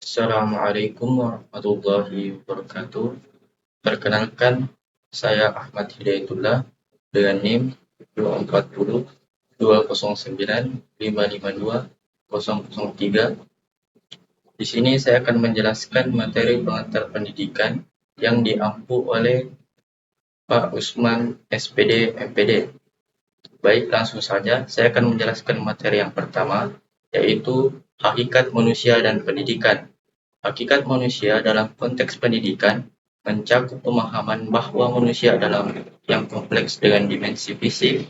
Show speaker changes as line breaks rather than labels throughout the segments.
Assalamualaikum warahmatullahi wabarakatuh. Perkenalkan, saya Ahmad Hidayatullah dengan NIM 240 209 552 003. Di sini saya akan menjelaskan materi pengantar pendidikan yang diampu oleh Pak Usman SPD MPD. Baik, langsung saja saya akan menjelaskan materi yang pertama, yaitu hakikat manusia dan pendidikan. Hakikat manusia dalam konteks pendidikan mencakup pemahaman bahwa manusia adalah yang kompleks dengan dimensi fisik,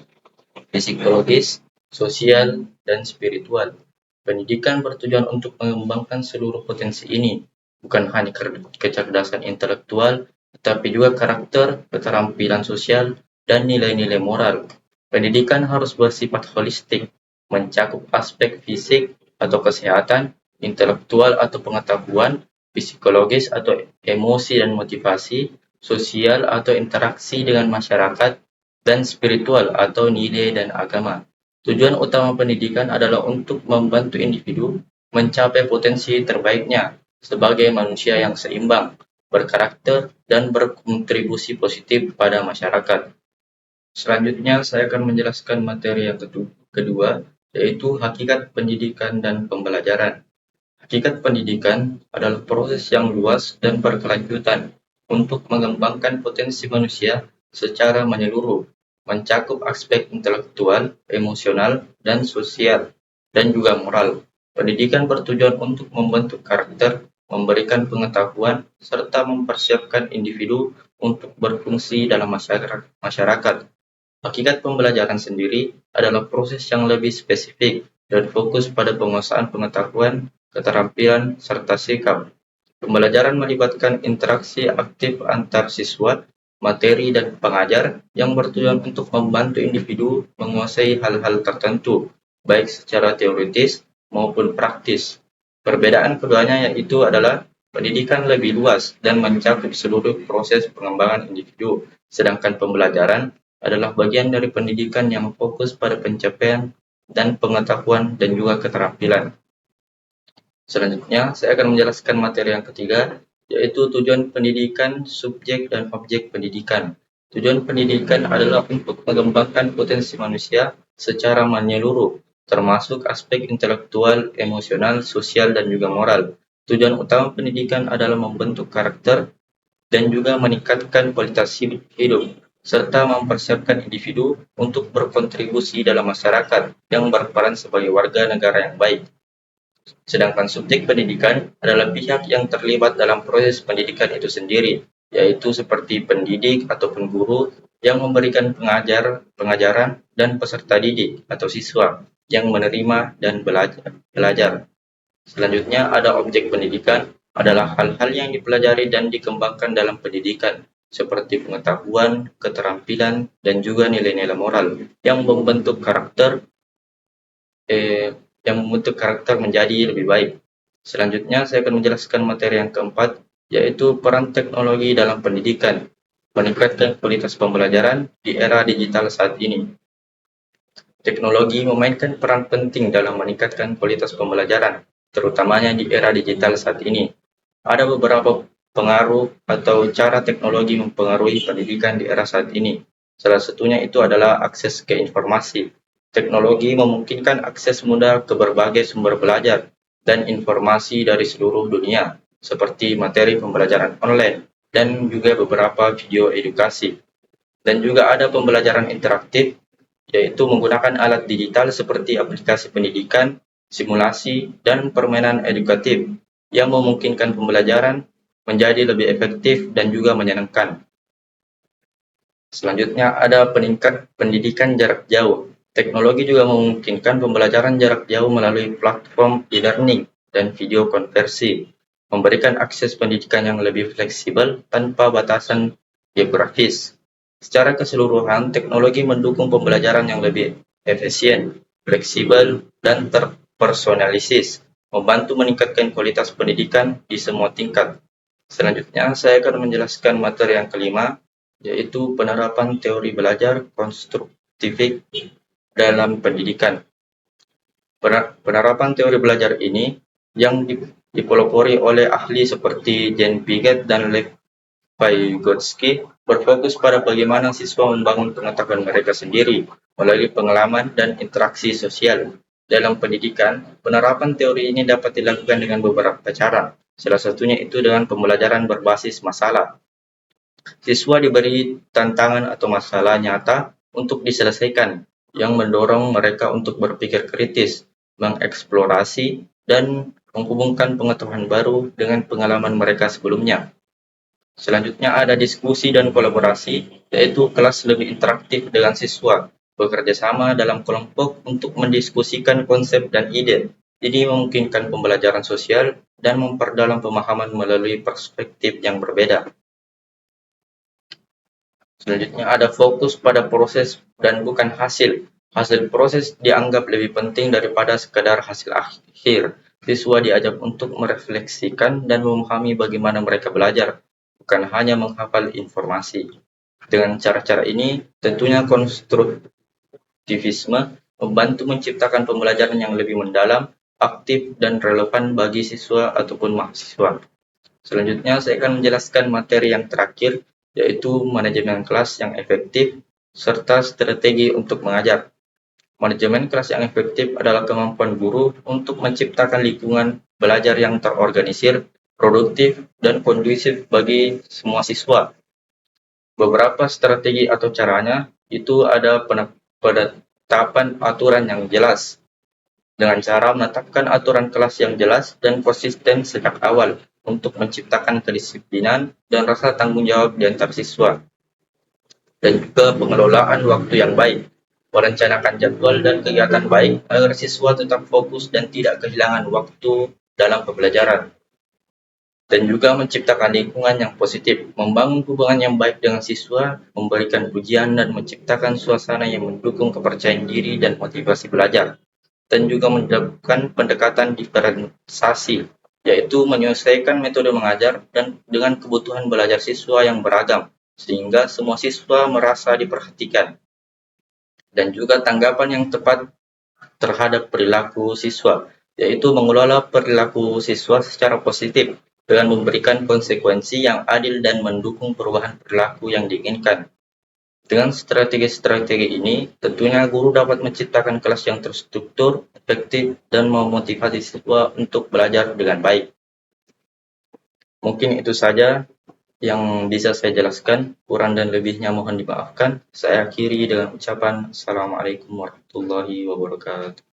psikologis, sosial, dan spiritual. Pendidikan bertujuan untuk mengembangkan seluruh potensi ini, bukan hanya kecerdasan intelektual, tetapi juga karakter, keterampilan sosial, dan nilai-nilai moral. Pendidikan harus bersifat holistik, mencakup aspek fisik atau kesehatan, intelektual atau pengetahuan, psikologis atau emosi dan motivasi, sosial atau interaksi dengan masyarakat, dan spiritual atau nilai dan agama. Tujuan utama pendidikan adalah untuk membantu individu mencapai potensi terbaiknya sebagai manusia yang seimbang, berkarakter, dan berkontribusi positif pada masyarakat. Selanjutnya, saya akan menjelaskan materi yang kedua, yaitu hakikat pendidikan dan pembelajaran. Hakikat pendidikan adalah proses yang luas dan berkelanjutan untuk mengembangkan potensi manusia secara menyeluruh, mencakup aspek intelektual, emosional, dan sosial, dan juga moral. Pendidikan bertujuan untuk membentuk karakter, memberikan pengetahuan, serta mempersiapkan individu untuk berfungsi dalam masyarakat. Hakikat pembelajaran sendiri adalah proses yang lebih spesifik dan fokus pada penguasaan pengetahuan, keterampilan, serta sikap. Pembelajaran melibatkan interaksi aktif antar siswa, materi, dan pengajar yang bertujuan untuk membantu individu menguasai hal-hal tertentu, baik secara teoritis maupun praktis. Perbedaan keduanya yaitu adalah pendidikan lebih luas dan mencakup seluruh proses pengembangan individu, sedangkan pembelajaran adalah bagian dari pendidikan yang fokus pada pencapaian dan pengetahuan dan juga keterampilan. Selanjutnya, saya akan menjelaskan materi yang ketiga, yaitu tujuan pendidikan, subjek, dan objek pendidikan. Tujuan pendidikan adalah untuk mengembangkan potensi manusia secara menyeluruh, termasuk aspek intelektual, emosional, sosial, dan juga moral. Tujuan utama pendidikan adalah membentuk karakter dan juga meningkatkan kualitas hidup, serta mempersiapkan individu untuk berkontribusi dalam masyarakat yang berperan sebagai warga negara yang baik. Sedangkan subjek pendidikan adalah pihak yang terlibat dalam proses pendidikan itu sendiri, yaitu seperti pendidik ataupun guru yang memberikan pengajaran dan peserta didik atau siswa yang menerima dan belajar. Selanjutnya ada objek pendidikan adalah hal-hal yang dipelajari dan dikembangkan dalam pendidikan, seperti pengetahuan, keterampilan, dan juga nilai-nilai moral yang membentuk karakter menjadi lebih baik. Selanjutnya, saya akan menjelaskan materi yang keempat, yaitu peran teknologi dalam pendidikan, meningkatkan kualitas pembelajaran di era digital saat ini. Teknologi memainkan peran penting dalam meningkatkan kualitas pembelajaran, terutamanya di era digital saat ini. Ada beberapa pengaruh atau cara teknologi mempengaruhi pendidikan di era saat ini. Salah satunya itu adalah akses ke informasi. Teknologi memungkinkan akses mudah ke berbagai sumber belajar dan informasi dari seluruh dunia, seperti materi pembelajaran online dan juga beberapa video edukasi. Dan juga ada pembelajaran interaktif, yaitu menggunakan alat digital seperti aplikasi pendidikan, simulasi, dan permainan edukatif yang memungkinkan pembelajaran menjadi lebih efektif dan juga menyenangkan. Selanjutnya ada peningkat pendidikan jarak jauh. Teknologi juga memungkinkan pembelajaran jarak jauh melalui platform e-learning dan video konversi, memberikan akses pendidikan yang lebih fleksibel tanpa batasan geografis. Secara keseluruhan, teknologi mendukung pembelajaran yang lebih efisien, fleksibel, dan terpersonalisis, membantu meningkatkan kualitas pendidikan di semua tingkat. Selanjutnya, saya akan menjelaskan materi yang kelima, yaitu penerapan teori belajar konstruktif dalam pendidikan. Penerapan teori belajar ini yang dipelopori oleh ahli seperti Jan Piaget dan Lev Vygotsky berfokus pada bagaimana siswa membangun pengetahuan mereka sendiri melalui pengalaman dan interaksi sosial. Dalam pendidikan, penerapan teori ini dapat dilakukan dengan beberapa cara. Salah satunya itu dengan pembelajaran berbasis masalah. Siswa diberi tantangan atau masalah nyata untuk diselesaikan, yang mendorong mereka untuk berpikir kritis, mengeksplorasi, dan menghubungkan pengetahuan baru dengan pengalaman mereka sebelumnya. Selanjutnya ada diskusi dan kolaborasi, yaitu kelas lebih interaktif dengan siswa, bekerja sama dalam kelompok untuk mendiskusikan konsep dan ide. Ini memungkinkan pembelajaran sosial dan memperdalam pemahaman melalui perspektif yang berbeda. Selanjutnya ada fokus pada proses dan bukan hasil. Hasil proses dianggap lebih penting daripada sekadar hasil akhir. Siswa diajak untuk merefleksikan dan memahami bagaimana mereka belajar, bukan hanya menghafal informasi. Dengan cara-cara ini, tentunya konstruktivisme membantu menciptakan pembelajaran yang lebih mendalam, aktif, dan relevan bagi siswa ataupun mahasiswa. Selanjutnya, saya akan menjelaskan materi yang terakhir, yaitu manajemen kelas yang efektif serta strategi untuk mengajar. Manajemen kelas yang efektif adalah kemampuan guru untuk menciptakan lingkungan belajar yang terorganisir, produktif, dan kondusif bagi semua siswa. Beberapa strategi atau caranya itu ada penetapan aturan yang jelas, dengan cara menetapkan aturan kelas yang jelas dan konsisten sejak awal untuk menciptakan kedisiplinan dan rasa tanggung jawab di antar siswa, dan juga pengelolaan waktu yang baik, merencanakan jadwal dan kegiatan baik agar siswa tetap fokus dan tidak kehilangan waktu dalam pembelajaran, dan juga menciptakan lingkungan yang positif, membangun hubungan yang baik dengan siswa, memberikan pujian dan menciptakan suasana yang mendukung kepercayaan diri dan motivasi belajar, dan juga menerapkan pendekatan diferensiasi, yaitu menyesuaikan metode mengajar dan dengan kebutuhan belajar siswa yang beragam, sehingga semua siswa merasa diperhatikan, dan juga tanggapan yang tepat terhadap perilaku siswa, yaitu mengelola perilaku siswa secara positif dengan memberikan konsekuensi yang adil dan mendukung perubahan perilaku yang diinginkan. Dengan strategi-strategi ini, tentunya guru dapat menciptakan kelas yang terstruktur, efektif, dan memotivasi siswa untuk belajar dengan baik. Mungkin itu saja yang bisa saya jelaskan. Kurang dan lebihnya mohon dimaafkan. Saya akhiri dengan ucapan Assalamualaikum warahmatullahi wabarakatuh.